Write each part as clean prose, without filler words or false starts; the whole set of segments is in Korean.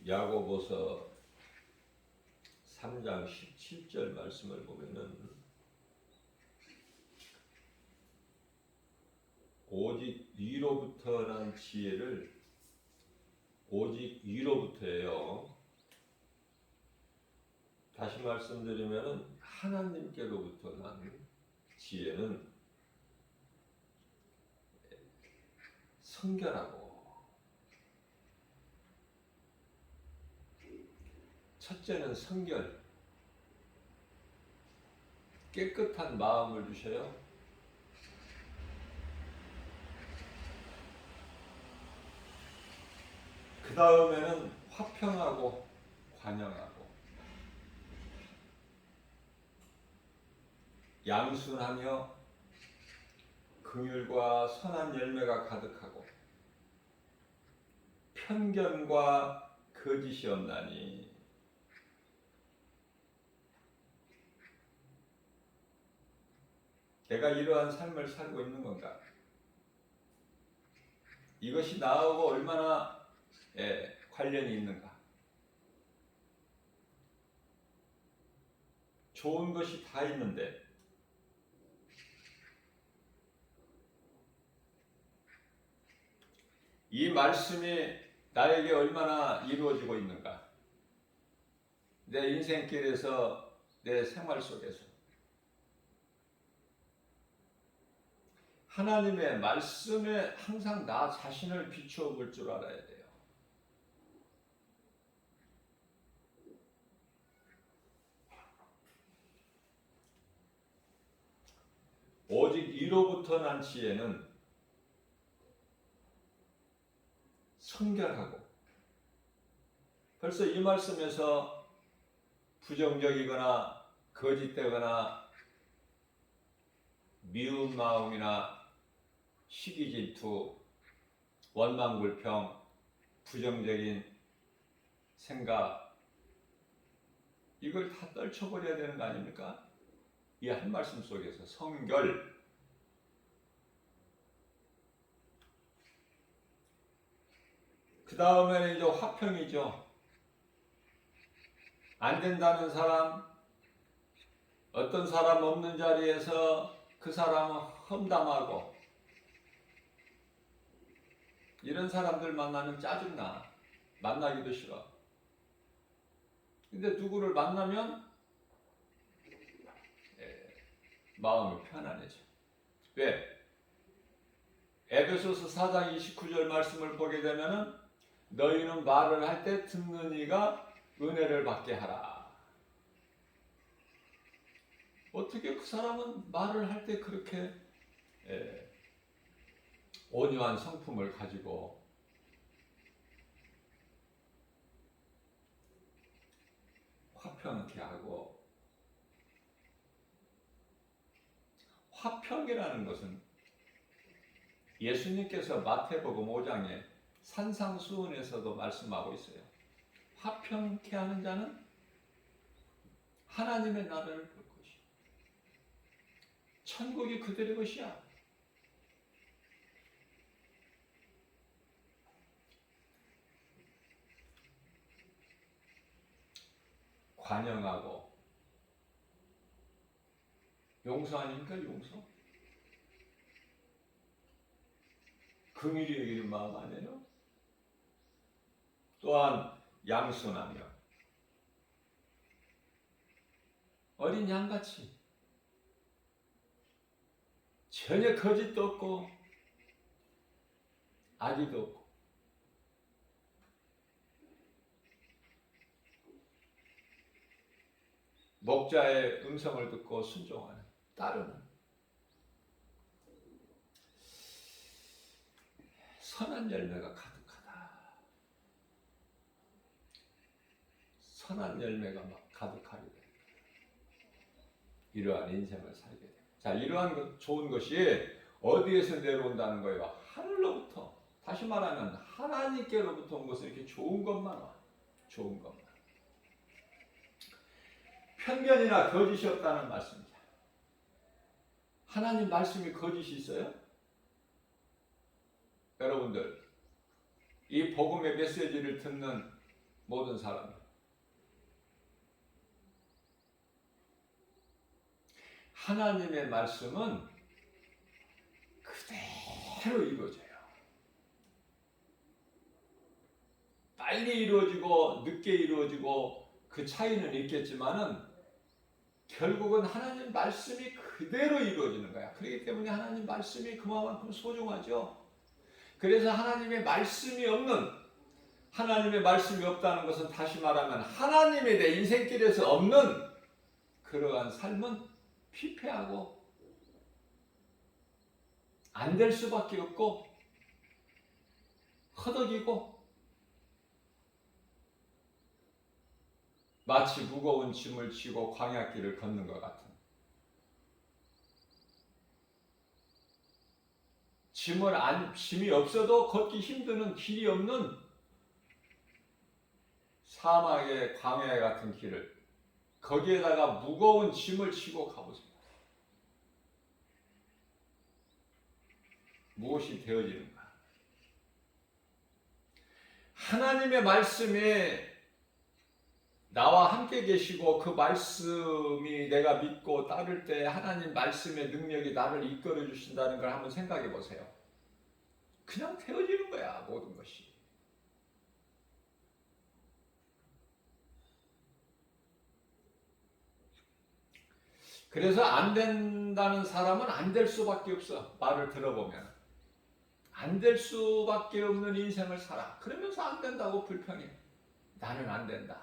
야고보서 3장 17절 말씀을 보면은 오직 위로부터 난 지혜를 오직 위로부터예요. 다시 말씀드리면은 하나님께로부터 난 지혜는 성결하고 첫째는 성결, 깨끗한 마음을 주셔요. 그 다음에는 화평하고 관영하고 양순하며 긍휼과 선한 열매가 가득하고 편견과 거짓이 없나니 내가 이러한 삶을 살고 있는 건가? 이것이 나하고 얼마나 관련이 있는가? 좋은 것이 다 있는데 이 말씀이 나에게 얼마나 이루어지고 있는가? 내 인생길에서, 내 생활 속에서 하나님의 말씀에 항상 나 자신을 비추어 볼 줄 알아야 돼요. 오직 이로부터 난 지혜는 성결하고, 벌써 이 말씀에서 부정적이거나 거짓되거나 미운 마음이나 시기 질투, 원망 불평, 부정적인 생각, 이걸 다 떨쳐버려야 되는 거 아닙니까? 이 한 말씀 속에서 성결, 그 다음에는 이제 화평이죠. 안 된다는 사람, 어떤 사람 없는 자리에서 그 사람은 험담하고, 이런 사람들 만나면 짜증나. 만나기도 싫어. 근데 누구를 만나면 마음이 편안해져. 왜? 에베소서 4장 29절 말씀을 보게 되면은 너희는 말을 할 때 듣는 이가 은혜를 받게 하라. 어떻게 그 사람은 말을 할 때 그렇게 온유한 성품을 가지고 화평케 하고, 화평이라는 것은 예수님께서 마태복음 5장에 산상수훈에서도 말씀하고 있어요. 화평케 하는 자는 하나님의 나라를 볼 것이요, 천국이 그들의 것이야. 관영하고, 용서 아닙니까? 용서. 긍휼히 여기는 마음 아니에요? 또한 양순하며 어린 양같이 전혀 거짓도 없고 악의도 없고 목자의 음성을 듣고 순종하는, 따르는 선한 열매가 가득하다. 선한 열매가 막 가득하게 됩니다. 이러한 인생을 살게 됩니다. 자, 이러한 좋은 것이 어디에서 내려온다는 거예요? 하늘로부터. 다시 말하면 하나님께로부터 온 것은 이렇게 좋은 것만 와. 좋은 것만. 편견이나 거짓이 없다는 말씀이죠. 하나님 말씀이 거짓이 있어요? 여러분들, 이 복음의 메시지를 듣는 모든 사람이. 하나님의 말씀은 그대로 이루어져요. 빨리 이루어지고 늦게 이루어지고 그 차이는 있겠지만은 결국은 하나님 말씀이 그대로 이루어지는 거야. 그렇기 때문에 하나님 말씀이 그만큼 소중하죠. 그래서 하나님의 말씀이 없다는 것은 다시 말하면 하나님에 대해 인생길에서 없는 그러한 삶은 피폐하고 안 될 수밖에 없고 허덕이고 마치 무거운 짐을 지고 광야길을 걷는 것 같은, 짐이 없어도 걷기 힘드는 길이 없는 사막의 광야 같은 길을 거기에다가 무거운 짐을 지고 가보세요. 무엇이 되어지는가? 하나님의 말씀에 나와 함께 계시고 그 말씀이 내가 믿고 따를 때 하나님 말씀의 능력이 나를 이끌어 주신다는 걸 한번 생각해 보세요. 그냥 되어지는 거야, 모든 것이. 그래서 안 된다는 사람은 안 될 수밖에 없어. 말을 들어보면 안 될 수밖에 없는 인생을 살아. 그러면서 안 된다고 불평해. 나는 안 된다.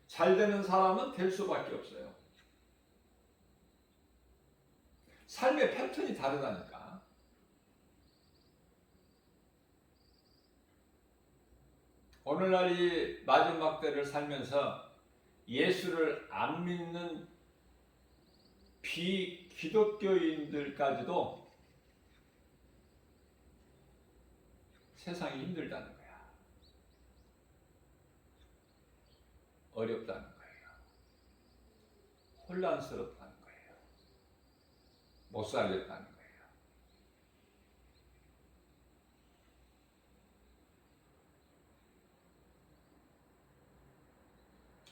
잘 되는 사람은 될 수밖에 없어요. 삶의 패턴이 다르다니까. 오늘날 이 마지막 때를 살면서 예수를 안 믿는 비기독교인들까지도 세상이 힘들다는 거야. 어렵다는 거예요. 혼란스럽다는 거예요. 못 살겠다는 거예요.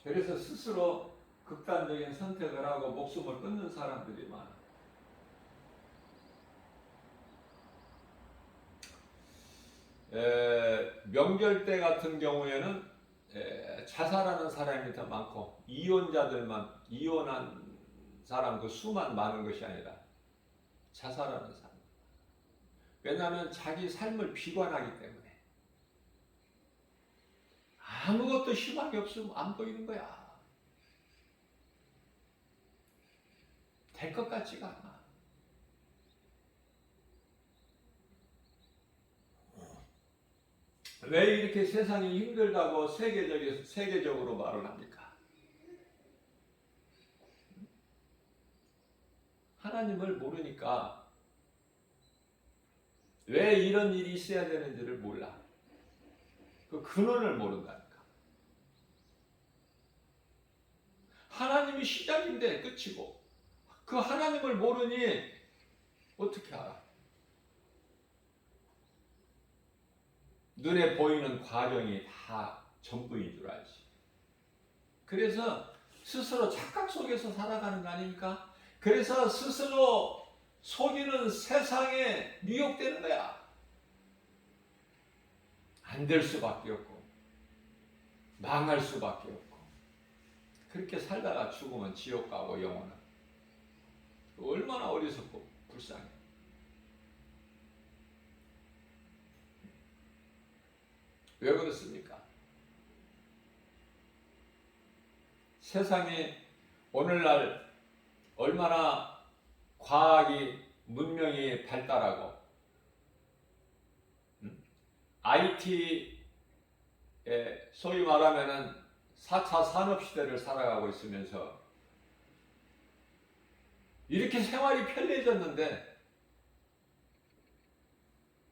그래서 스스로 극단적인 선택을 하고 목숨을 끊는 사람들이 많아. 명절 때 같은 경우에는 자살하는 사람이 더 많고 이혼한 사람 그 수만 많은 것이 아니라 자살하는 사람. 왜냐하면 자기 삶을 비관하기 때문에 아무것도 희망이 없으면 안 보이는 거야. 될 것 같지가 않아. 왜 이렇게 세상이 힘들다고 세계적으로 말을 합니까? 하나님을 모르니까 왜 이런 일이 있어야 되는지를 몰라. 그 근원을 모른다니까. 하나님이 시작인데 끝이고 그 하나님을 모르니 어떻게 알아? 눈에 보이는 과정이 다 전부인 줄 알지. 그래서 스스로 착각 속에서 살아가는 거 아닙니까? 그래서 스스로 속이는 세상에 미혹되는 거야. 안 될 수밖에 없고 망할 수밖에 없고 그렇게 살다가 죽으면 지옥 가고 영원은 얼마나 어리석고 불쌍해. 왜 그렇습니까? 세상이 오늘날 얼마나 과학이 문명이 발달하고 IT에 소위 말하면은 4차 산업시대를 살아가고 있으면서 이렇게 생활이 편리해졌는데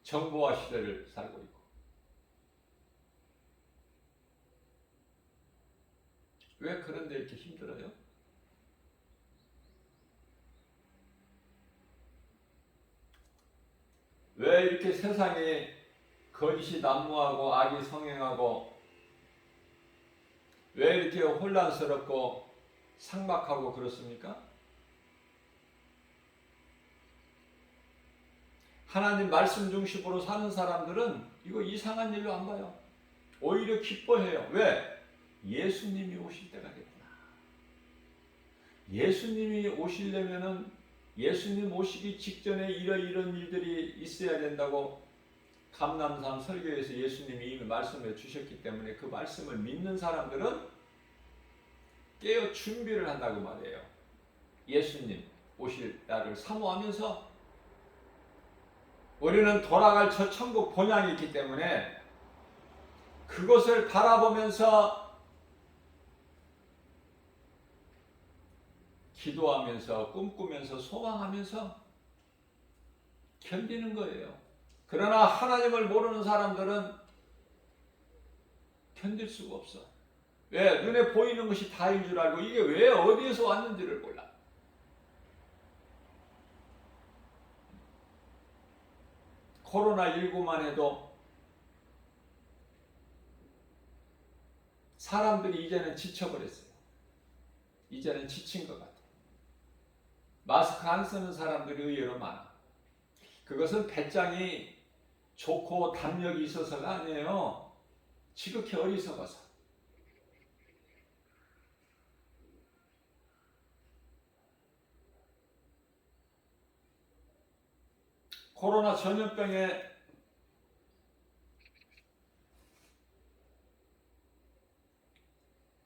정보화 시대를 살고 있고 왜 그런데 이렇게 힘들어요? 왜 이렇게 세상이 거짓이 난무하고 악이 성행하고 왜 이렇게 혼란스럽고 삭막하고 그렇습니까? 하나님 말씀 중심으로 사는 사람들은 이거 이상한 일로 안 봐요. 오히려 기뻐해요. 왜? 예수님이 오실 때가 됐구나. 예수님이 오시려면은 예수님 오시기 직전에 이런 일들이 있어야 된다고 감람산 설교에서 예수님이 이미 말씀해 주셨기 때문에 그 말씀을 믿는 사람들은 깨어 준비를 한다고 말해요. 예수님 오실 날을 사모하면서 우리는 돌아갈 저 천국 본향이 있기 때문에 그것을 바라보면서 기도하면서 꿈꾸면서 소망하면서 견디는 거예요. 그러나 하나님을 모르는 사람들은 견딜 수가 없어. 왜? 눈에 보이는 것이 다인 줄 알고 이게 왜 어디에서 왔는지를 몰라. 코로나19만 해도 사람들이 이제는 지쳐버렸어요. 이제는 지친 것 같아요. 마스크 안 쓰는 사람들이 의외로 많아. 그것은 배짱이 좋고 담력이 있어서가 아니에요. 지극히 어리석어서. 코로나 전염병에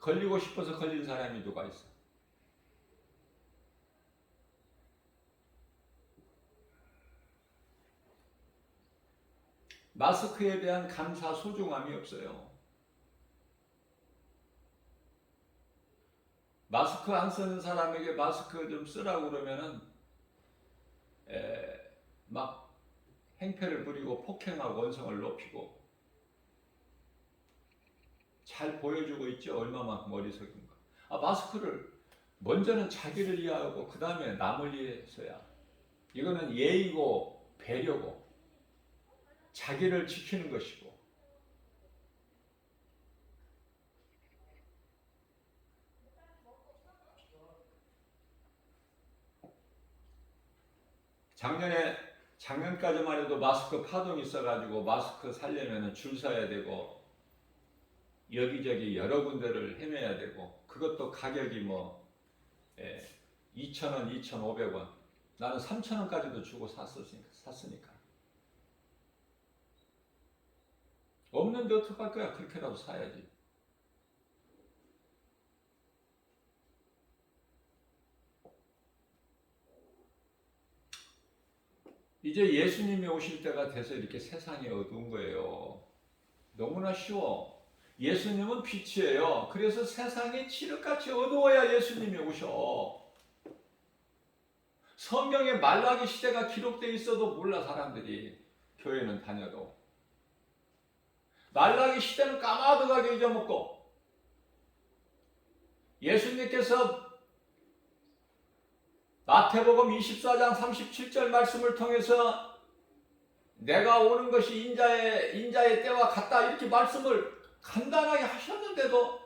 걸리고 싶어서 걸린 사람이 누가 있어? 마스크에 대한 감사 소중함이 없어요. 마스크 안 쓰는 사람에게 마스크 좀 쓰라고 그러면은 막 행패를 부리고 폭행하고 원성을 높이고 잘 보여주고 있죠. 얼마만큼 어리석인가. 마스크를 먼저는 자기를 이해하고 그 다음에 남을 이해해서야. 이거는 예의고 배려고 자기를 지키는 것이고. 작년까지만 해도 마스크 파동이 있어가지고 마스크 살려면 줄 서야 되고 여기저기 여러 군데를 헤매야 되고 그것도 가격이 2,000원, 2,500원. 나는 3,000원까지도 주고 샀으니까. 없는데 어떡할 거야? 그렇게라도 사야지. 이제 예수님이 오실 때가 돼서 이렇게 세상이 어두운 거예요. 너무나 쉬워. 예수님은 빛이에요. 그래서 세상이 칠흑같이 어두워야 예수님이 오셔. 성경에 말라기 시대가 기록되어 있어도 몰라 사람들이. 교회는 다녀도. 말라기 시대는 까마득하게 잊어먹고 예수님께서 마태복음 24장 37절 말씀을 통해서 내가 오는 것이 인자의 때와 같다 이렇게 말씀을 간단하게 하셨는데도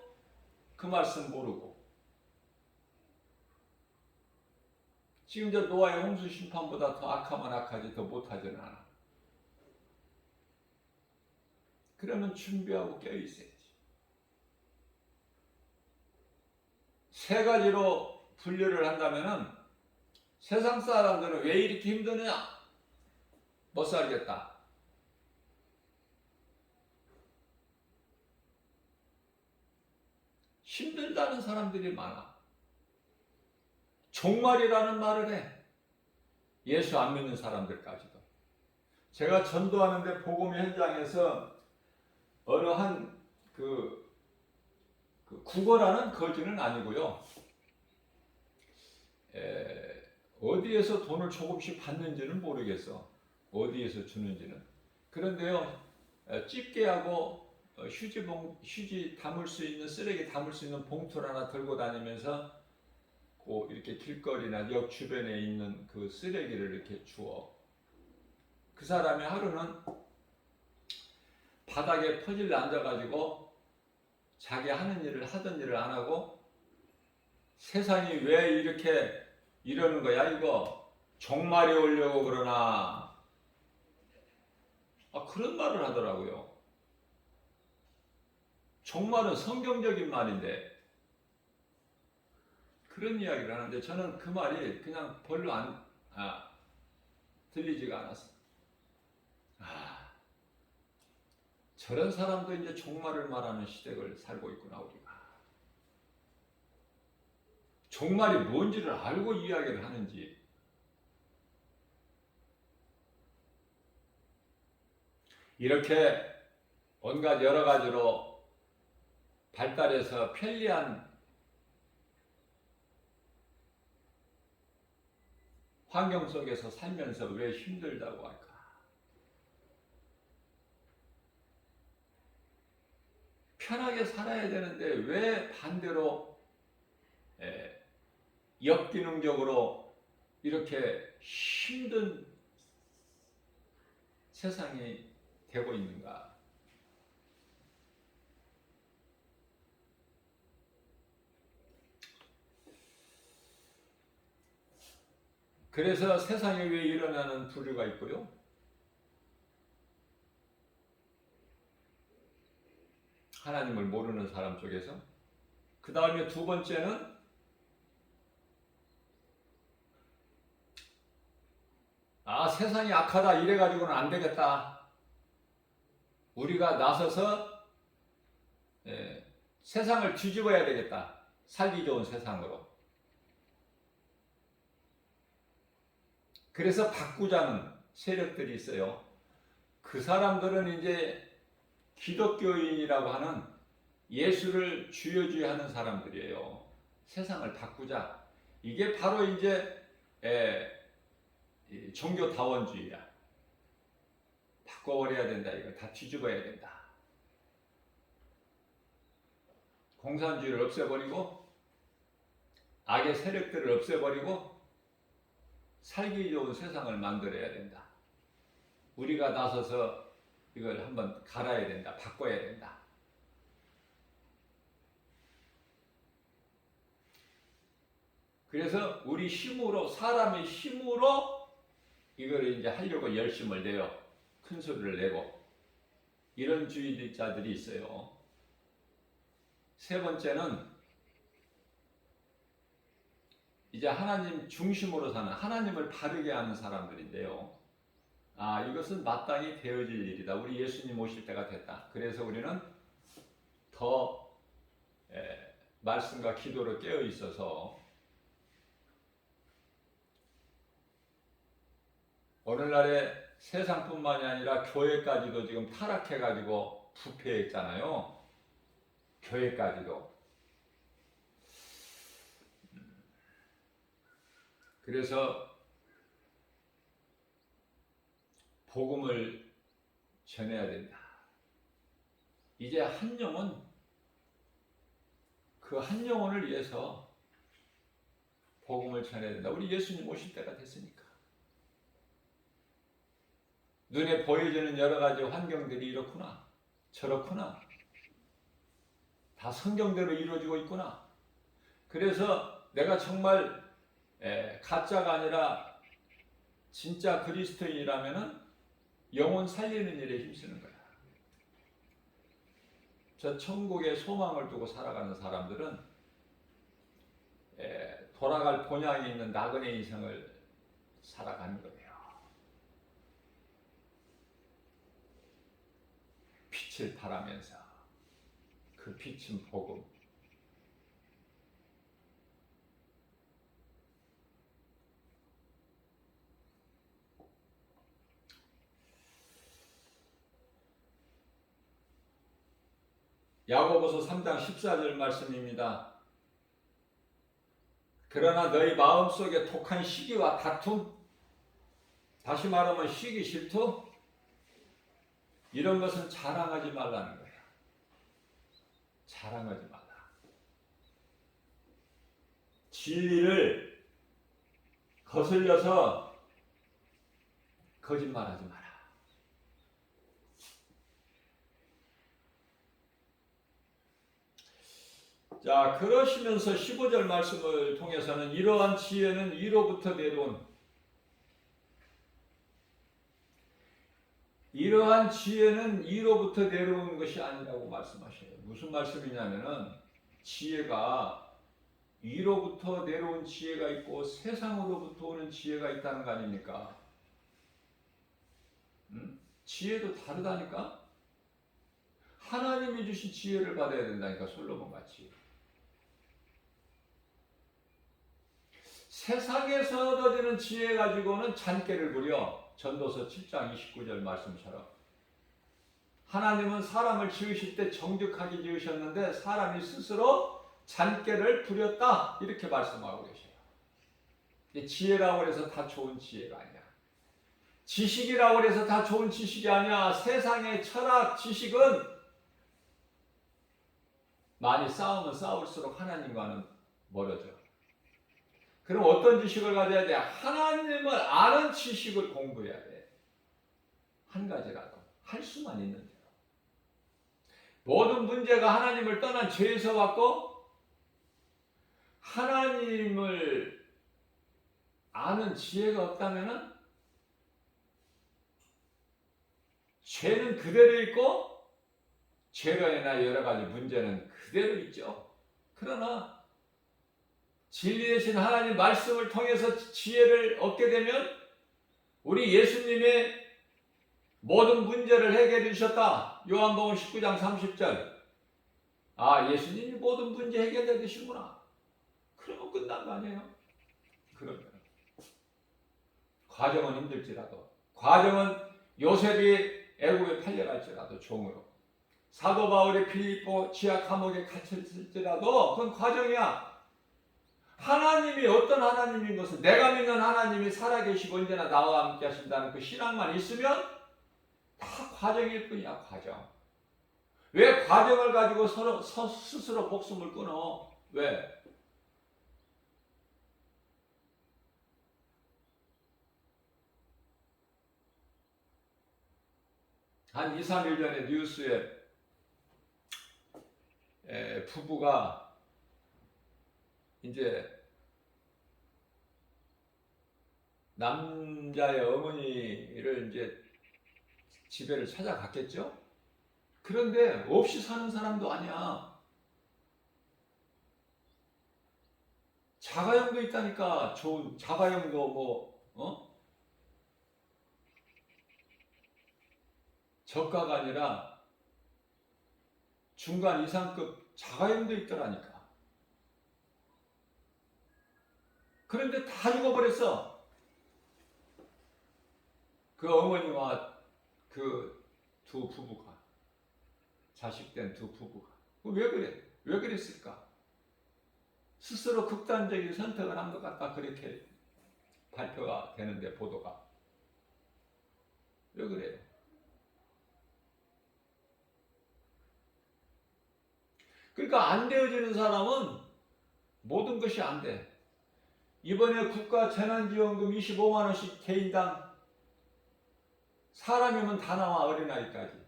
그 말씀 모르고 지금 저 노아의 홍수 심판보다 더 악하면 악하지 더 못하지는 않아. 그러면 준비하고 깨어있어야지. 세 가지로 분류를 한다면은 세상 사람들은 왜 이렇게 힘드냐? 못 살겠다. 힘들다는 사람들이 많아. 종말이라는 말을 해. 예수 안 믿는 사람들까지도. 제가 전도하는데 복음 현장에서 어느 한 국어라는 거지는 아니고요. 어디에서 돈을 조금씩 받는지는 모르겠어. 어디에서 주는지는. 그런데요, 집게하고 휴지 담을 수 있는, 쓰레기 담을 수 있는 봉투를 하나 들고 다니면서 이렇게 길거리나 역 주변에 있는 그 쓰레기를 이렇게 주워. 그 사람이 하루는 바닥에 퍼질러 앉아가지고 자기 하던 일을 안 하고 세상이 왜 이렇게 이러는 거야 이거 종말이 오려고 그러나 그런 말을 하더라고요. 종말은 성경적인 말인데 그런 이야기를 하는데 저는 그 말이 그냥 별로 들리지가 않았어요. 저런 사람도 이제 종말을 말하는 시대를 살고 있구나 우리가. 종말이 뭔지를 알고 이야기를 하는지. 이렇게 온갖 여러 가지로 발달해서 편리한 환경 속에서 살면서 왜 힘들다고 할까? 편하게 살아야 되는데 왜 반대로 역기능적으로 이렇게 힘든 세상이 되고 있는가? 그래서 세상에 왜 일어나는 부류가 있고요. 하나님을 모르는 사람 쪽에서. 그 다음에 두 번째는 세상이 악하다 이래가지고는 안 되겠다. 우리가 나서서 세상을 뒤집어야 되겠다. 살기 좋은 세상으로. 그래서 바꾸자는 세력들이 있어요. 그 사람들은 이제 기독교인이라고 하는 예수를 주여주의하는 사람들이에요. 세상을 바꾸자. 이게 바로 이제 종교다원주의야. 바꿔버려야 된다. 이거 다 뒤집어야 된다. 공산주의를 없애버리고 악의 세력들을 없애버리고 살기 좋은 세상을 만들어야 된다. 우리가 나서서 이걸 한번 갈아야 된다. 바꿔야 된다. 그래서 우리 힘으로, 사람의 힘으로 이걸 이제 하려고 열심을 내요. 큰 소리를 내고. 이런 주의자들이 있어요. 세 번째는 이제 하나님 중심으로 사는, 하나님을 바르게 하는 사람들인데요. 이것은 마땅히 되어질 일이다. 우리 예수님 오실 때가 됐다. 그래서 우리는 더 말씀과 기도로 깨어 있어서 오늘날의 세상뿐만이 아니라 교회까지도 지금 타락해가지고 부패했잖아요. 교회까지도. 그래서 복음을 전해야 된다. 이제 한 영혼, 그 한 영혼을 위해서 복음을 전해야 된다. 우리 예수님 오실 때가 됐으니까. 눈에 보여지는 여러 가지 환경들이 이렇구나, 저렇구나. 다 성경대로 이루어지고 있구나. 그래서 내가 정말 가짜가 아니라 진짜 그리스도인이라면은 영혼 살리는 일에 힘쓰는 거야. 저 천국의 소망을 두고 살아가는 사람들은 돌아갈 본향이 있는 나그네 인생을 살아가는 거예요. 빛을 발하면서 그 빛은 복음. 야고보서 3장 14절 말씀입니다. 그러나 너희 마음속에 독한 시기와 다툼, 다시 말하면 시기 질투, 이런 것은 자랑하지 말라는 거예요. 자랑하지 말라. 진리를 거슬려서 거짓말하지 마라. 자, 그러시면서 15절 말씀을 통해서는 이러한 지혜는 위로부터 내려온 것이 아니라고 말씀하셔요. 무슨 말씀이냐면은 지혜가 위로부터 내려온 지혜가 있고 세상으로부터 오는 지혜가 있다는 거 아닙니까? 지혜도 다르다니까? 하나님이 주신 지혜를 받아야 된다니까, 솔로몬 같이. 세상에서 얻어지는 지혜 가지고는 잔꾀를 부려. 전도서 7장 29절 말씀처럼. 하나님은 사람을 지으실 때 정직하게 지으셨는데 사람이 스스로 잔꾀를 부렸다. 이렇게 말씀하고 계셔요. 지혜라고 해서 다 좋은 지혜가 아니야. 지식이라고 해서 다 좋은 지식이 아니야. 세상의 철학, 지식은 많이 싸우면 싸울수록 하나님과는 멀어져. 그럼 어떤 지식을 가져야 돼? 하나님을 아는 지식을 공부해야 돼. 한 가지라도 할 수만 있는 대로. 모든 문제가 하나님을 떠난 죄에서 왔고 하나님을 아는 지혜가 없다면은 죄는 그대로 있고 죄로 인한 여러 가지 문제는 그대로 있죠. 그러나 진리 되신 하나님 말씀을 통해서 지혜를 얻게 되면 우리 예수님의 모든 문제를 해결해 주셨다. 요한복음 19장 30절. 아, 예수님이 모든 문제 해결해 주시구나. 그러면 끝난 거 아니에요? 그러면 과정은 힘들지라도, 과정은 요셉이 애국에 팔려갈지라도 종으로, 사도 바울이 빌립보 지하 감옥에 갇혔을지라도 그건 과정이야. 하나님이 어떤 하나님인 것을, 내가 믿는 하나님이 살아계시고 언제나 나와 함께 하신다는 그 신앙만 있으면 다 과정일 뿐이야. 과정. 왜 과정을 가지고 스스로 목숨을 끊어? 왜? 한 2, 3일 전에 뉴스에 부부가 이제 남자의 어머니를 이제 집에를 찾아갔겠죠? 그런데 없이 사는 사람도 아니야. 자가용도 있다니까. 좋은 자가용도 저가가 아니라 중간 이상급 자가용도 있더라니까. 그런데 다 죽어버렸어. 그 어머니와 그 두 부부가, 자식된 두 부부가. 왜 그래? 왜 그랬을까? 스스로 극단적인 선택을 한 것 같다. 그렇게 발표가 되는데, 보도가. 왜 그래요? 그러니까 안 되어지는 사람은 모든 것이 안 돼. 이번에 국가 재난지원금 25만 원씩 개인당 사람이면 다 나와. 어린아이까지.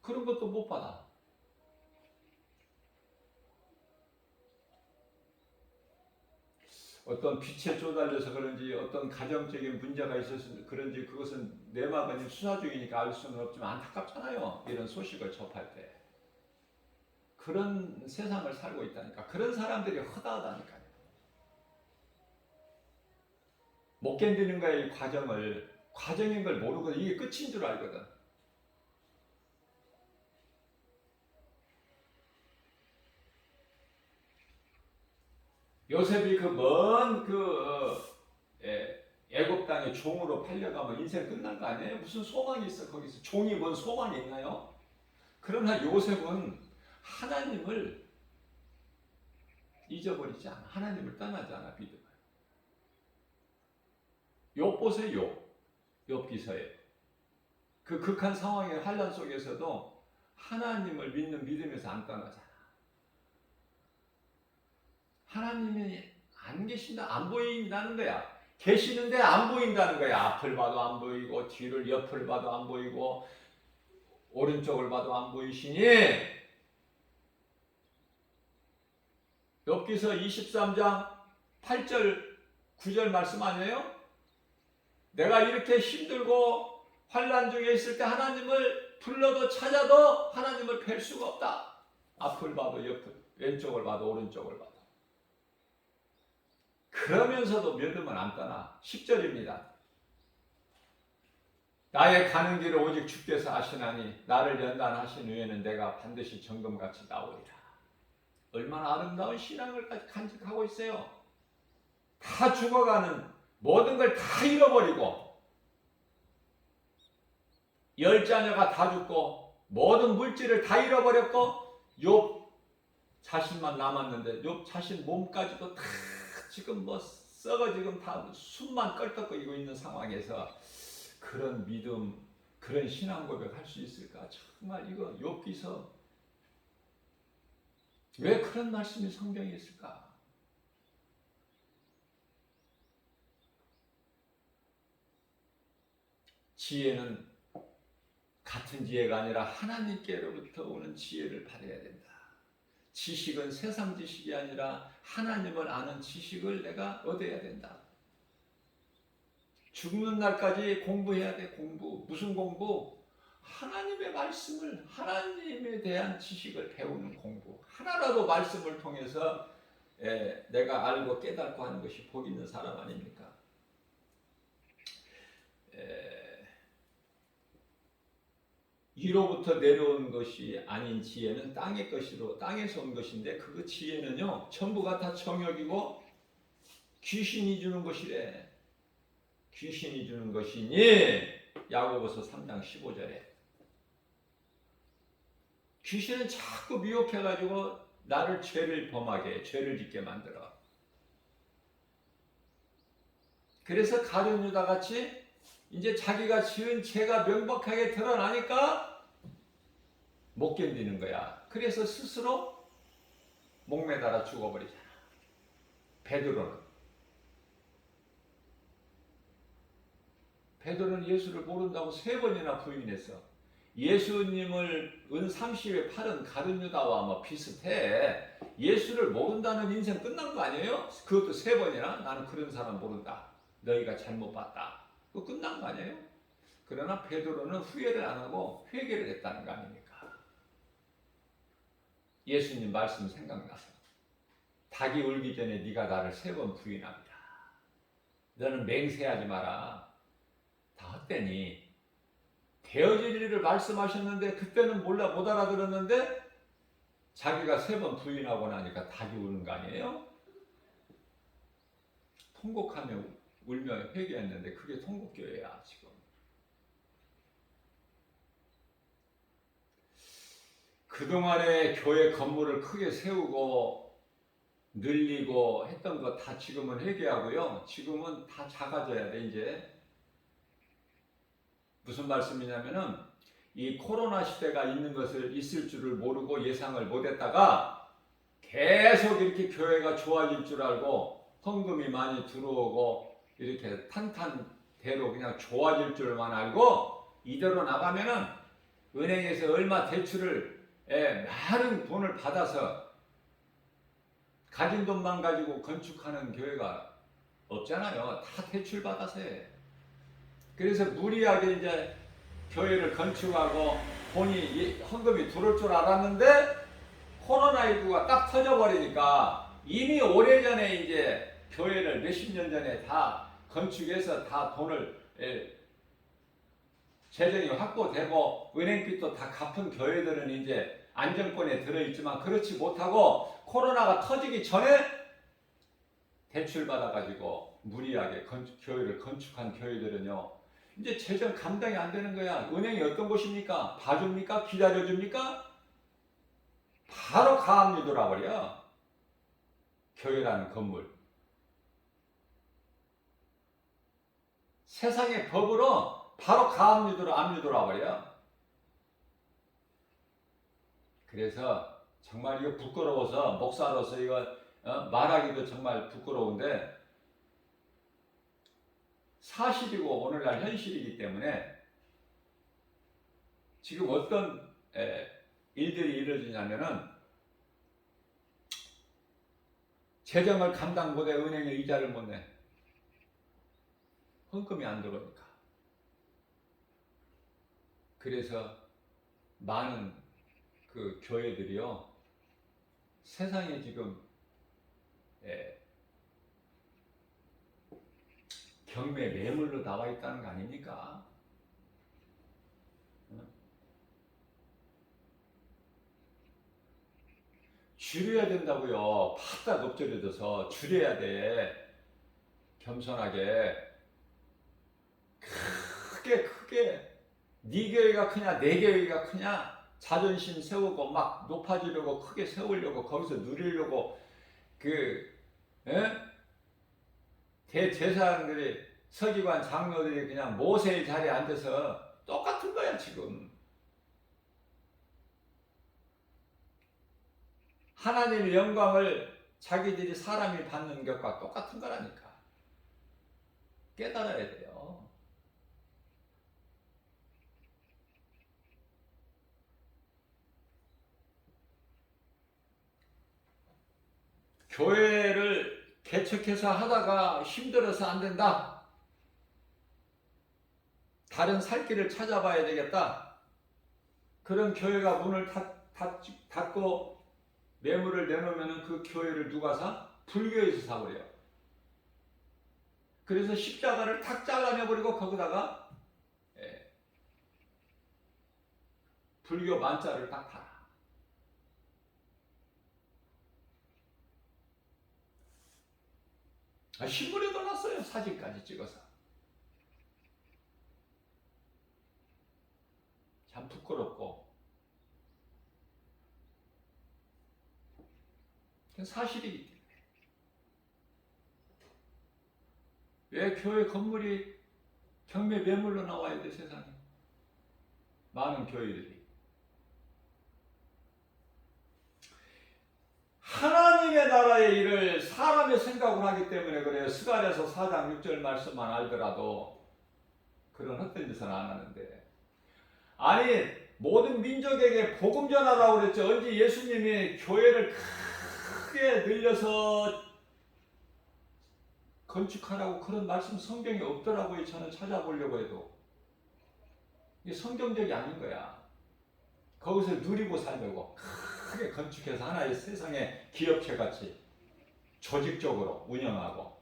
그런 것도 못 받아. 어떤 빛에 쪼달려서 그런지, 어떤 가정적인 문제가 있어서 그런지, 그것은 내막은 수사 중이니까 알 수는 없지만 안타깝잖아요. 이런 소식을 접할 때. 그런 세상을 살고 있다니까. 그런 사람들이 허다하다니까요. 못 견디는 거야. 이 과정인 걸 모르거든. 이게 끝인 줄 알거든. 요셉이 그 먼 애굽 땅에 종으로 팔려가면 인생 끝난 거 아니에요? 무슨 소망이 있어? 거기서 종이 뭔 소망이 있나요? 그러나 요셉은 하나님을 잊어버리지 않아. 하나님을 떠나지 않아. 믿음을. 욥 보세요. 욥 기서에 그 극한 상황의 환난 속에서도 하나님을 믿는 믿음에서 안 떠나잖아. 하나님이 안 계신다, 안 보인다는 거야. 계시는데 안 보인다는 거야. 앞을 봐도 안 보이고, 뒤를, 옆을 봐도 안 보이고, 오른쪽을 봐도 안 보이시니 욥기서 23장 8절 9절 말씀 아니에요? 내가 이렇게 힘들고 환난 중에 있을 때 하나님을 불러도 찾아도 하나님을 뵐 수가 없다. 앞을 봐도 옆을, 왼쪽을 봐도 오른쪽을 봐도. 그러면서도 믿음은 안 떠나. 10절입니다. 나의 가는 길을 오직 주께서 아시나니 나를 연단하신 후에는 내가 반드시 정금같이 나오리라. 얼마나 아름다운 신앙을 간직하고 있어요. 다 죽어가는 모든 걸 다 잃어버리고 10자녀가 다 죽고 모든 물질을 다 잃어버렸고 욥 자신만 남았는데 욥 자신 몸까지도 다 지금 썩어 지금 다 숨만 껄떡거리고 있는 상황에서 그런 믿음, 그런 신앙 고백할 수 있을까? 정말 이거 욥기서 왜 그런 말씀이 성경에 있을까? 지혜는 같은 지혜가 아니라 하나님께로부터 오는 지혜를 받아야 된다. 지식은 세상 지식이 아니라 하나님을 아는 지식을 내가 얻어야 된다. 죽는 날까지 공부해야 돼. 공부. 무슨 공부? 하나님의 말씀을, 하나님에 대한 지식을 배우는 공부. 하나라도 말씀을 통해서 내가 알고 깨닫고 하는 것이 복 있는 사람 아닙니까? 위로부터 내려온 것이 아닌 지혜는 땅의 것이로 땅에서 온 것인데 그 지혜는요 전부가 다 정욕이고 귀신이 주는 것이래. 귀신이 주는 것이니 야고보서 3장 15절에 귀신은 자꾸 미혹해가지고 나를 죄를 범하게 죄를 짓게 만들어. 그래서 가룟 유다 같이 이제 자기가 지은 죄가 명백하게 드러나니까 못 견디는 거야. 그래서 스스로 목매달아 죽어버리잖아. 베드로는 예수를 모른다고 3번이나 부인했어. 예수님을 은 30에 팔은 가룟 유다와 비슷해. 예수를 모른다는 인생 끝난 거 아니에요? 그것도 3번이나 나는 그런 사람 모른다. 너희가 잘못 봤다. 그거 끝난 거 아니에요? 그러나 베드로는 후회를 안 하고 회개를 했다는 거 아닙니까? 예수님 말씀 생각나서 닭이 울기 전에 네가 나를 3번 부인합니다. 너는 맹세하지 마라. 다 헛되니 되어질 일을 말씀하셨는데 그때는 몰라 못 알아들었는데 자기가 3번 부인하고 나니까 닭이 우는 거 아니에요? 통곡하며 울며 회개했는데 그게 통곡교회야 지금. 그동안에 교회 건물을 크게 세우고 늘리고 했던 거 다 지금은 회개하고요. 지금은 다 작아져야 돼 이제. 무슨 말씀이냐면은 이 코로나 시대가 있을 줄을 모르고 예상을 못했다가 계속 이렇게 교회가 좋아질 줄 알고 헌금이 많이 들어오고 이렇게 탄탄대로 그냥 좋아질 줄만 알고 이대로 나가면은 은행에서 얼마 대출을 많은 돈을 받아서 가진 돈만 가지고 건축하는 교회가 없잖아요. 다 대출 받아서 해. 그래서 무리하게 이제 교회를 건축하고 돈이 헌금이 들어올 줄 알았는데 코로나19가 딱 터져버리니까 이미 오래전에 이제 교회를 몇십 년 전에 다 건축해서 다 돈을 재정이 확보되고 은행빚도 다 갚은 교회들은 이제 안정권에 들어있지만 그렇지 못하고 코로나가 터지기 전에 대출 받아가지고 무리하게 교회를 건축한 교회들은요 이제 재정 감당이 안 되는 거야. 은행이 어떤 곳입니까? 봐줍니까? 기다려줍니까? 바로 가압류 돌아버려. 교회라는 건물. 세상의 법으로 바로 가압류 압류 돌아버려. 그래서 정말 이거 부끄러워서 목사로서 이거 말하기도 정말 부끄러운데 사실이고 오늘날 현실이기 때문에 지금 어떤 일들이 이루어지냐면은 재정을 감당 못해 은행에 이자를 못 내. 헌금이 안 들어오니까. 그래서 많은 그 교회들이요, 세상에 지금 경매 매물로 나와 있다는 거 아닙니까? 줄여야 된다고요. 팍다 높절여져서 줄여야 돼. 겸손하게. 크게 네 교회가 크냐 내 교회가 크냐 자존심 세우고 막 높아지려고 크게 세우려고 거기서 누리려고 그 대제사장들이 서기관 장로들이 그냥 모세의 자리에 앉아서 똑같은 거야 지금. 하나님의 영광을 자기들이 사람이 받는 것과 똑같은 거라니까. 깨달아야 돼요. 교회를 개척해서 하다가 힘들어서 안 된다. 다른 살 길을 찾아봐야 되겠다. 그런 교회가 문을 닫고 매물을 내놓으면 그 교회를 누가 사? 불교에서 사버려요. 그래서 십자가를 탁 잘라내버리고 거기다가 불교 만자를 딱 달아. 신문에도 났어요. 사진까지 찍어서. 참 부끄럽고. 사실이기 때문에. 왜 교회 건물이 경매 매물로 나와야 돼, 세상에? 많은 교회들이. 하나님의 나라의 일을 사람의 생각을 하기 때문에 그래요. 스가랴서 4장 6절 말씀만 알더라도 그런 헛된 짓은 안 하는데. 아니, 모든 민족에게 복음 전하라고 그랬죠. 언제 예수님이 교회를 크게 늘려서 건축하라고 그런 말씀 성경에 없더라고요. 저는 찾아보려고 해도. 이게 성경적이 아닌 거야. 거기서 누리고 살려고 크게 건축해서 하나의 세상의 기업체 같이 조직적으로 운영하고.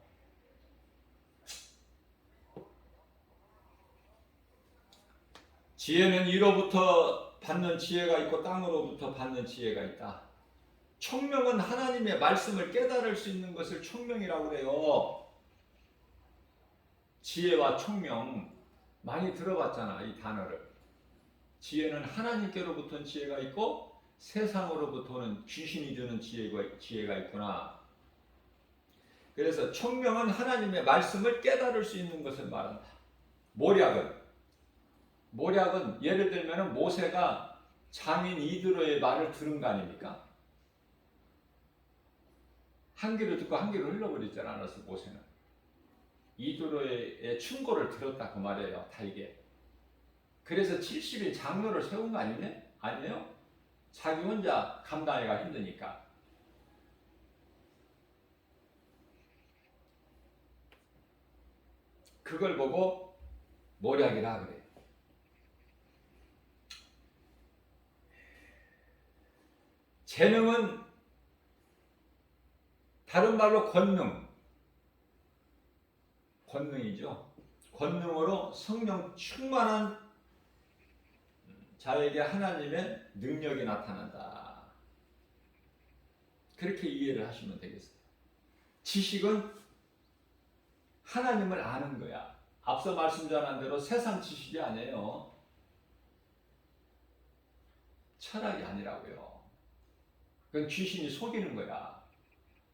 지혜는 이로부터 받는 지혜가 있고 땅으로부터 받는 지혜가 있다. 총명은 하나님의 말씀을 깨달을 수 있는 것을 총명이라고 그래요. 지혜와 총명 많이 들어봤잖아, 이 단어를. 지혜는 하나님께로부터는 지혜가 있고 세상으로부터는 귀신이 주는 지혜가 있구나. 그래서 총명은 하나님의 말씀을 깨달을 수 있는 것을 말한다. 모략은 예를 들면 모세가 장인 이드로의 말을 들은 거 아닙니까? 한 귀로 듣고 한 귀로 흘러버리지 않았어, 모세는. 이드로의 충고를 들었다 그 말이에요, 달게. 그래서 70인 장로를 세운 거 아니에요? 자기 혼자 감당하기가 힘드니까. 그걸 보고 모략이라 그래요. 재능은 다른 말로 권능이죠. 권능으로 성령 충만한 자에게 하나님의 능력이 나타난다. 그렇게 이해를 하시면 되겠어요. 지식은 하나님을 아는 거야. 앞서 말씀 전한 대로 세상 지식이 아니에요. 철학이 아니라고요. 그건 귀신이 속이는 거야.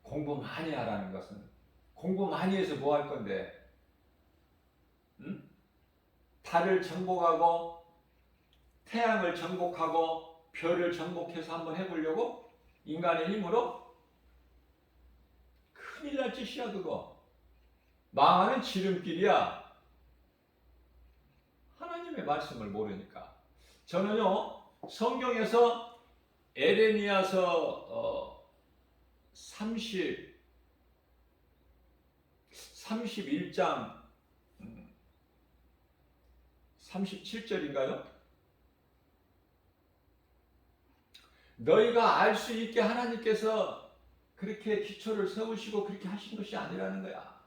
공부 많이 하라는 것은. 공부 많이 해서 뭐 할 건데? 달을 정복하고 태양을 정복하고 별을 정복해서 한번 해보려고? 인간의 힘으로? 큰일 날 짓이야 그거. 망하는 지름길이야. 하나님의 말씀을 모르니까. 저는요, 성경에서 에레미야서 31장 37절인가요? 너희가 알 수 있게 하나님께서 그렇게 기초를 세우시고 그렇게 하신 것이 아니라는 거야.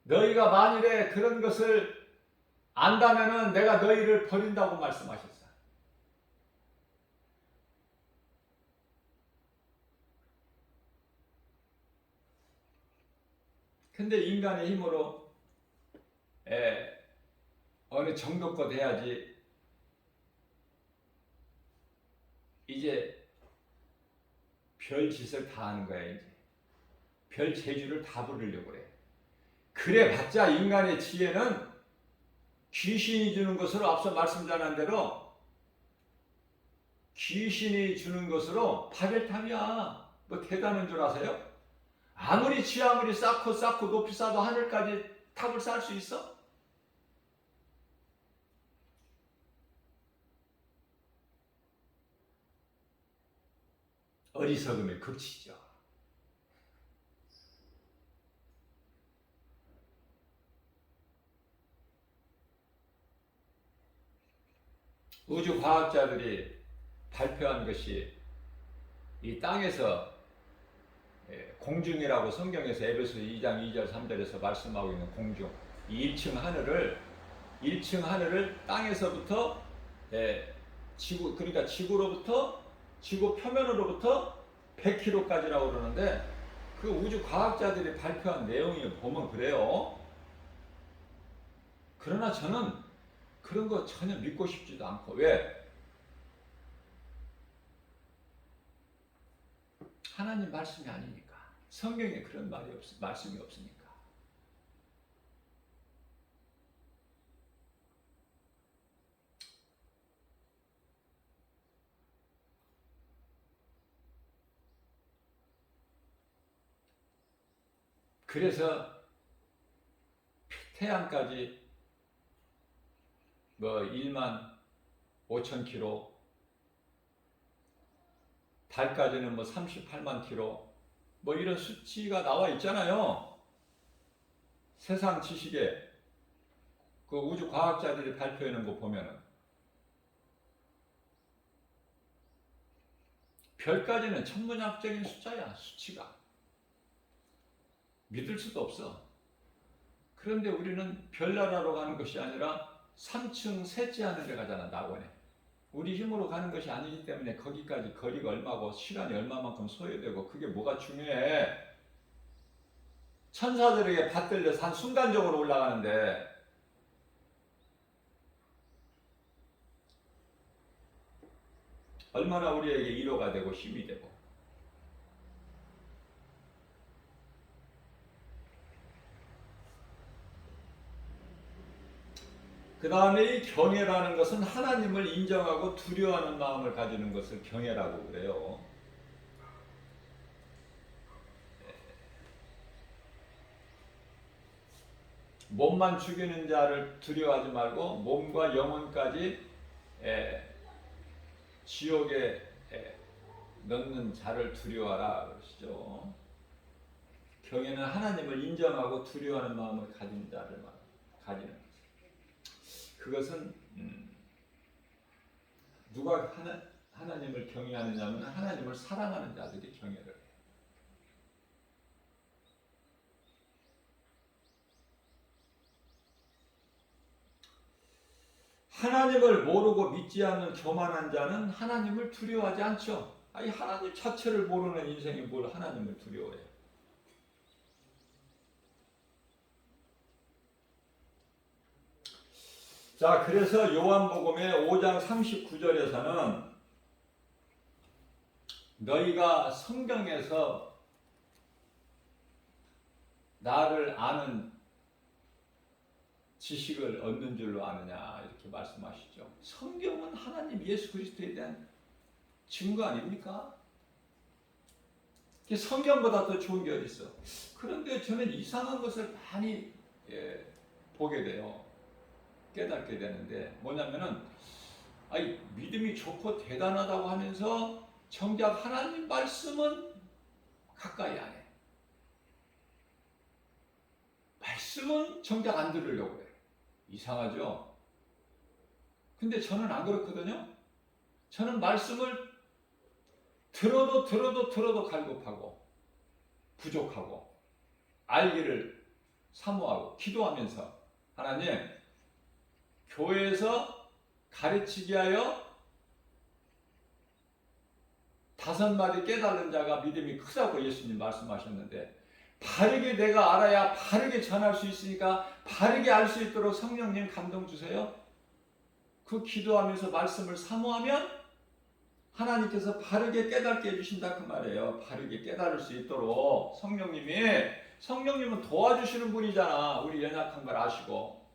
너희가 만일에 그런 것을 안다면은 내가 너희를 버린다고 말씀하셨어. 근데 인간의 힘으로 어느 정도껏 해야지 이제 별 짓을 다 하는 거야. 이제 별 재주를 다 부리려고 그래. 그래 봤자 인간의 지혜는 귀신이 주는 것으로 앞서 말씀드린 대로 귀신이 주는 것으로 바벨탑이야. 뭐 대단한 줄 아세요? 아무리 아무리 쌓고 높이 쌓아도 하늘까지 탑을 쌓을 수 있어? 어리석음의 극치죠. 우주 과학자들이 발표한 것이 이 땅에서 공중이라고 성경에서 에베소 2장 2절 3절에서 말씀하고 있는 공중, 이 1층 하늘을 땅에서부터 지구, 그러니까 지구로부터 지구 표면으로부터 100km까지라고 그러는데 그 우주 과학자들이 발표한 내용이 보면 그래요. 그러나 저는 그런 거 전혀 믿고 싶지도 않고. 왜? 하나님 말씀이 아니니까. 성경에 그런 말씀이 없으니까. 그래서 태양까지 뭐 1만 5천 킬로, 달까지는 뭐 38만 킬로, 뭐 이런 수치가 나와 있잖아요. 세상 지식에 그 우주 과학자들이 발표해 놓은 거 보면은 별까지는 천문학적인 숫자야. 수치가 믿을 수도 없어. 그런데 우리는 별나라로 가는 것이 아니라 3층 셋째 하늘에 가잖아. 낙원에. 우리 힘으로 가는 것이 아니기 때문에 거기까지 거리가 얼마고 시간이 얼마만큼 소요되고 그게 뭐가 중요해. 천사들에게 받들려서 한 순간적으로 올라가는데 얼마나 우리에게 위로가 되고 힘이 되고. 그 다음에 이 경외라는 것은 하나님을 인정하고 두려워하는 마음을 가지는 것을 경외라고 그래요. 몸만 죽이는 자를 두려워하지 말고 몸과 영혼까지 지옥에 넣는 자를 두려워하라 그러시죠. 경외는 하나님을 인정하고 두려워하는 마음을 가진 자를 가지는 거죠. 그것은 누가 하나님을 경외하느냐면 하나님을 사랑하는 자들이 경외를 해요. 하나님을 모르고 믿지 않는 교만한 자는 하나님을 두려워하지 않죠. 아니 하나님 자체를 모르는 인생이 뭘 하나님을 두려워해요. 자, 그래서 요한복음의 5장 39절에서는 너희가 성경에서 나를 아는 지식을 얻는 줄로 아느냐 이렇게 말씀하시죠. 성경은 하나님 예수 그리스도에 대한 증거 아닙니까? 성경보다 더 좋은 게 어디 있어? 그런데 저는 이상한 것을 많이 보게 돼요. 깨닫게 되는데 뭐냐면은 아니 믿음이 좋고 대단하다고 하면서 정작 하나님 말씀은 가까이 안 해. 말씀은 정작 안 들으려고 해요. 이상하죠? 근데 저는 안 그렇거든요. 저는 말씀을 들어도 갈급하고 부족하고 알기를 사모하고 기도하면서 하나님, 교회에서 가르치게 하여 5마디 깨달은 자가 믿음이 크다고 예수님 말씀하셨는데, 바르게 내가 알아야 바르게 전할 수 있으니까 바르게 알 수 있도록 성령님 감동 주세요. 그 기도하면서 말씀을 사모하면 하나님께서 바르게 깨닫게 해주신다 그 말이에요. 바르게 깨달을 수 있도록 성령님은 도와주시는 분이잖아. 우리 연약한 걸 아시고.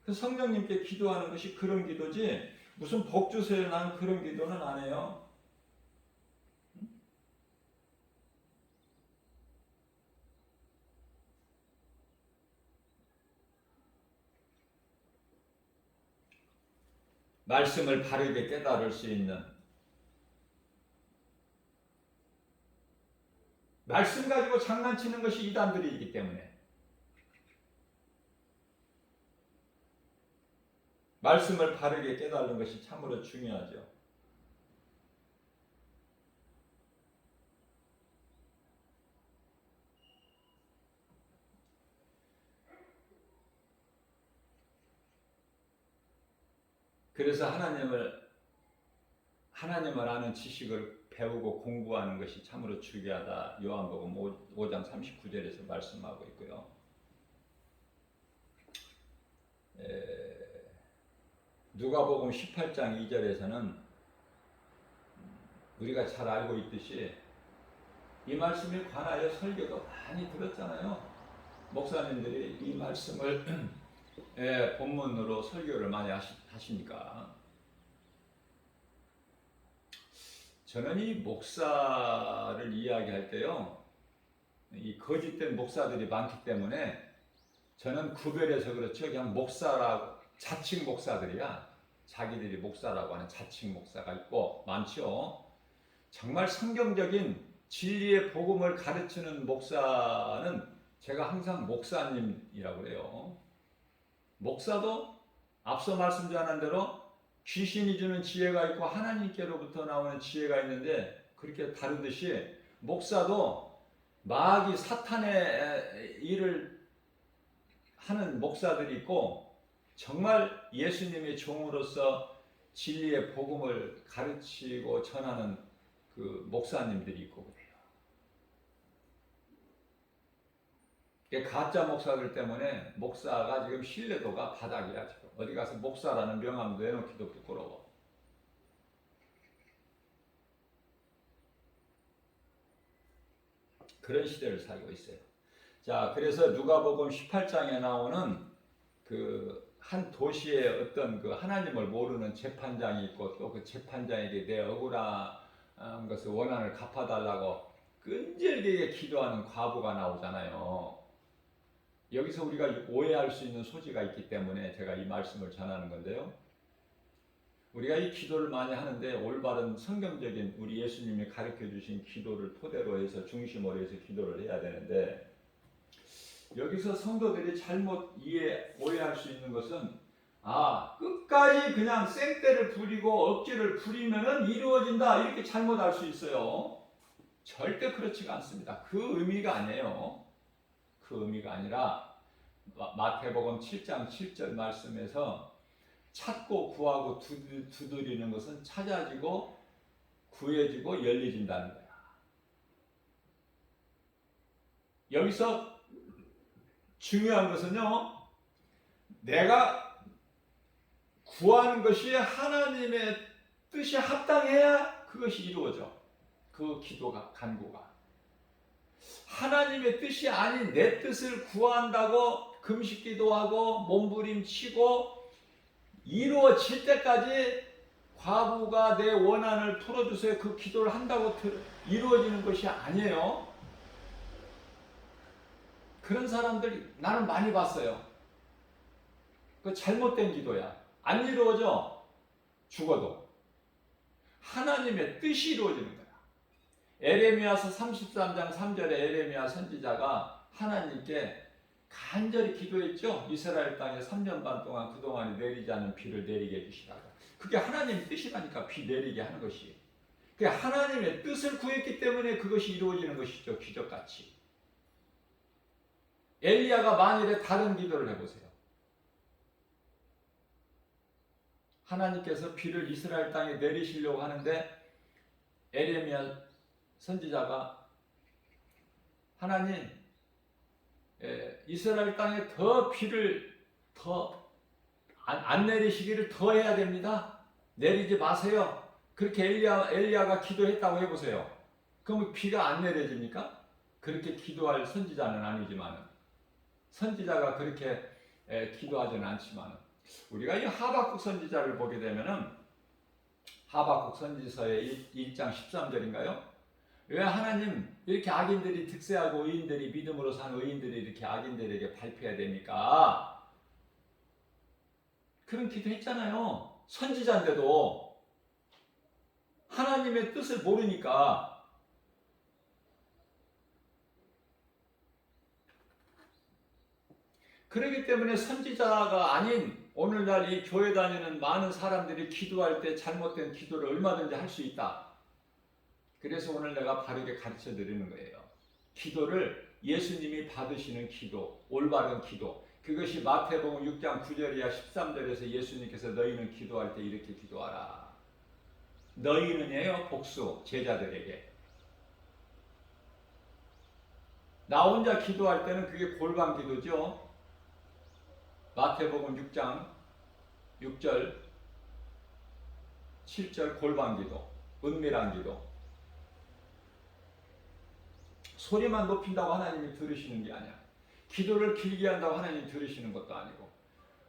그 성령님께 기도하는 것이 그런 기도지, 무슨 복 주세요 난 그런 기도는 안 해요. 말씀을 바르게 깨달을 수 있는, 말씀 가지고 장난치는 것이 이단들이기 때문에 말씀을 바르게 깨달는 것이 참으로 중요하죠. 그래서 하나님을 아는 지식을 배우고 공부하는 것이 참으로 중요하다. 요한복음 5장 39절에서 말씀하고 있고요. 누가복음 18장 2절에서는 우리가 잘 알고 있듯이 이 말씀에 관하여 설교도 많이 들었잖아요. 목사님들이 이 말씀을 본문으로 설교를 많이 하시니까. 저는 이 목사를 이야기할 때요, 이 거짓된 목사들이 많기 때문에 저는 구별해서 그렇죠. 그냥 목사라고, 자칭 목사들이야. 자기들이 목사라고 하는 자칭 목사가 있고 많죠. 정말 성경적인 진리의 복음을 가르치는 목사는 제가 항상 목사님이라고 해요. 목사도 앞서 말씀드린 대로 귀신이 주는 지혜가 있고 하나님께로부터 나오는 지혜가 있는데, 그렇게 다르듯이 목사도 마귀 사탄의 일을 하는 목사들이 있고, 정말 예수님의 종으로서 진리의 복음을 가르치고 전하는 그 목사님들이 있고 그래요. 가짜 목사들 때문에 목사가 지금 신뢰도가 바닥이야. 지금 어디 가서 목사라는 명함도 내놓기도 부끄러워. 그런 시대를 살고 있어요. 자, 그래서 누가복음 18장에 나오는 그 한 도시에 어떤 그 하나님을 모르는 재판장이 있고, 또 그 재판장에게 내 억울한 것을 원한을 갚아달라고 끈질기게 기도하는 과부가 나오잖아요. 여기서 우리가 오해할 수 있는 소지가 있기 때문에 제가 이 말씀을 전하는 건데요. 우리가 이 기도를 많이 하는데 올바른 성경적인 우리 예수님이 가르쳐 주신 기도를 토대로 해서 중심으로 해서 기도를 해야 되는데, 여기서 성도들이 잘못 오해할 수 있는 것은, 끝까지 그냥 생떼를 부리고 억지를 부리면은 이루어진다, 이렇게 잘못할 수 있어요. 절대 그렇지가 않습니다. 그 의미가 아니에요. 그 의미가 아니라 마태복음 7장 7절 말씀에서 찾고 구하고 두드리는 것은 찾아지고 구해지고 열려진다는 거야. 여기서 중요한 것은요, 내가 구하는 것이 하나님의 뜻이 합당해야 그것이 이루어져. 그 기도가, 간구가. 하나님의 뜻이 아닌 내 뜻을 구한다고 금식 기도하고 몸부림치고 이루어질 때까지 과부가 내 원한을 풀어주세요, 그 기도를 한다고 이루어지는 것이 아니에요. 그런 사람들 나는 많이 봤어요. 그 잘못된 기도야. 안 이루어져. 죽어도. 하나님의 뜻이 이루어지는 거야. 에레미야서 33장 3절에 에레미야 선지자가 하나님께 간절히 기도했죠. 이스라엘 땅에 3년 반 동안 그동안 내리지 않은 비를 내리게 해주시라고. 그게 하나님의 뜻이라니까, 비 내리게 하는 것이. 그게 하나님의 뜻을 구했기 때문에 그것이 이루어지는 것이죠. 기적같이. 엘리야가 만일에 다른 기도를 해보세요. 하나님께서 비를 이스라엘 땅에 내리시려고 하는데 에레미야 선지자가 하나님, 이스라엘 땅에 더 비를 더 안 내리시기를 더 해야 됩니다. 내리지 마세요. 그렇게 엘리야가 기도했다고 해보세요. 그럼 비가 안 내려집니까? 그렇게 기도할 선지자는 아니지만, 선지자가 그렇게 기도하지는 않지만, 우리가 이 하박국 선지자를 보게 되면은 하박국 선지서의 1장 13절인가요? 왜 하나님 이렇게 악인들이 득세하고 의인들이 믿음으로 사는 의인들이 이렇게 악인들에게 밟혀야 됩니까? 그런 기도했잖아요. 선지자인데도 하나님의 뜻을 모르니까. 그렇기 때문에 선지자가 아닌 오늘날 이 교회 다니는 많은 사람들이 기도할 때 잘못된 기도를 얼마든지 할 수 있다. 그래서 오늘 내가 바르게 가르쳐 드리는 거예요. 기도를 예수님이 받으시는 기도, 올바른 기도. 그것이 마태복음 6장 9절이야 13절에서 예수님께서 너희는 기도할 때 이렇게 기도하라. 너희는요, 복수, 제자들에게. 나 혼자 기도할 때는 그게 골방 기도죠. 마태복음 6장 6절 7절 골방 기도, 은밀한 기도. 소리만 높인다고 하나님이 들으시는 게 아니야. 기도를 길게 한다고 하나님이 들으시는 것도 아니고,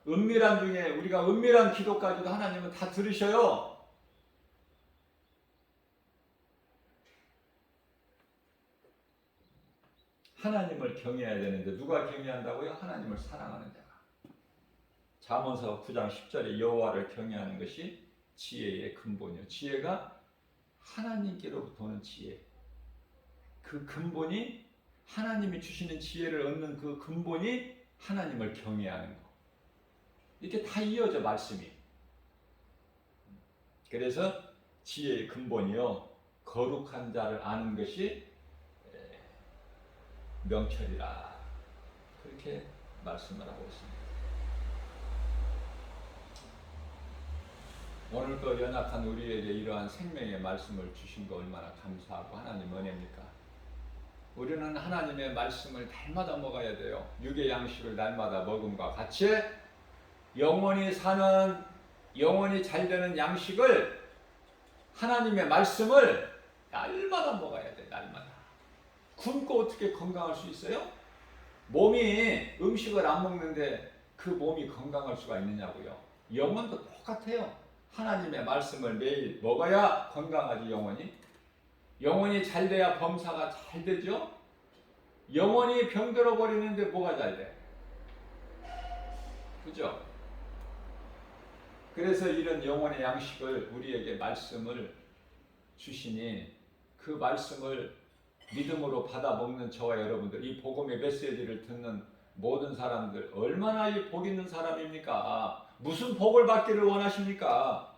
은밀한 중에 우리가 은밀한 기도까지도 하나님은 다 들으셔요. 하나님을 경외해야 되는데 누가 경외한다고요? 하나님을 사랑하는 자가. 잠언서 9장 10절에 여호와를 경외하는 것이 지혜의 근본이요. 지혜가 하나님께로부터 오는 지혜. 그 근본이, 하나님이 주시는 지혜를 얻는 그 근본이 하나님을 경외하는 거. 이렇게 다 이어져 말씀이. 그래서 지혜의 근본이요, 거룩한 자를 아는 것이 명철이라, 그렇게 말씀을 하고 있습니다. 오늘도 연약한 우리에게 이러한 생명의 말씀을 주신 거 얼마나 감사하고 하나님 은혜입니까? 우리는 하나님의 말씀을 날마다 먹어야 돼요. 육의 양식을 날마다 먹음과 같이 영원히 사는, 영원히 잘 되는 양식을, 하나님의 말씀을 날마다 먹어야 돼. 날마다. 굶고 어떻게 건강할 수 있어요? 몸이 음식을 안 먹는데 그 몸이 건강할 수가 있느냐고요. 영혼도 똑같아요. 하나님의 말씀을 매일 먹어야 건강하지. 영혼이 잘 돼야 범사가 잘 되죠. 영혼이 병들어 버리는데 뭐가 잘 돼? 그죠? 그래서 이런 영혼의 양식을, 우리에게 말씀을 주시니 그 말씀을 믿음으로 받아 먹는 저와 여러분들, 이 복음의 메시지를 듣는 모든 사람들, 얼마나 이 복 있는 사람입니까? 무슨 복을 받기를 원하십니까?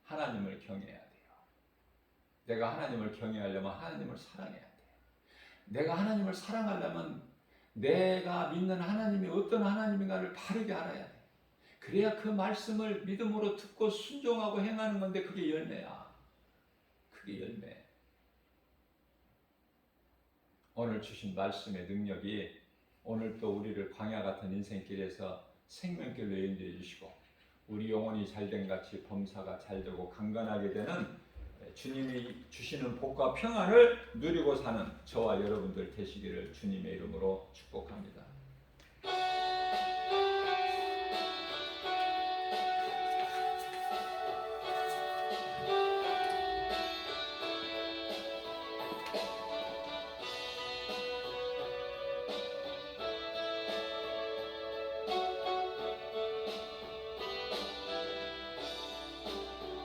하나님을 경외해야 돼요. 내가 하나님을 경외하려면 하나님을 사랑해야 돼요. 내가 하나님을 사랑하려면 내가 믿는 하나님이 어떤 하나님인가를 바르게 알아야 돼. 그래야 그 말씀을 믿음으로 듣고 순종하고 행하는 건데, 그게 열매야. 그게 열매. 오늘 주신 말씀의 능력이 오늘 또 우리를 광야 같은 인생길에서 생명길로 인도해 주시고, 우리 영혼이 잘된 같이 범사가 잘되고 강건하게 되는 주님이 주시는 복과 평안을 누리고 사는 저와 여러분들 되시기를 주님의 이름으로 축복합니다.